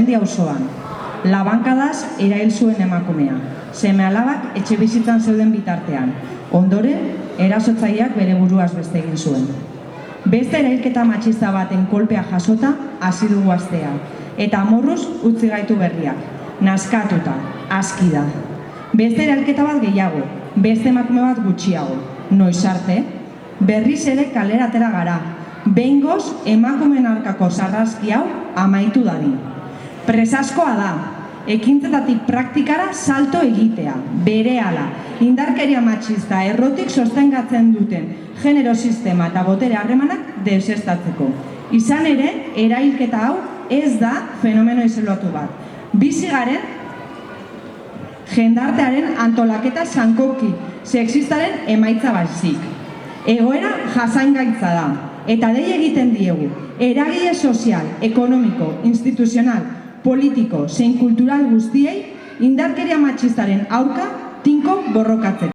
Otxandio auzoan. Labankadaz erail zuen emakumea. Seme-alabak etxebizitzan zeuden bitartean. Ondoren, erasotzaileak bere buruaz beste egin zuen. Beste erailketa matxista baten kolpea jasota hasi dugu astea. Eta amorruz utzi gaitu berriak. Naskatuta, aski da. Beste erailketa bat gehiago, beste emakume bat gutxiago. Noiz arte, berriz ere kalera atera gara. Behingoz, emakumeen aurkako sarraski hau amaitu dadin. Presazkoa da, ekintzetatik praktikara salto egitea, berehala, indarkeria matxista errotik sostengatzen duten genero sistema eta botere harremanak deuseztatzeko. Izan ere, erailketa hau ez da fenomeno isolatu bat. Bizi garen, jendartearen antolaketa sankoki, sexistaren emaitza baizik. Egoera jasangaitza da, eta dei egiten diegu, eragile sozial, ekonomiko, instituzional, politiko, zein kultural guztiei indarkeria matxistaren aurka tinko borrokatzeko.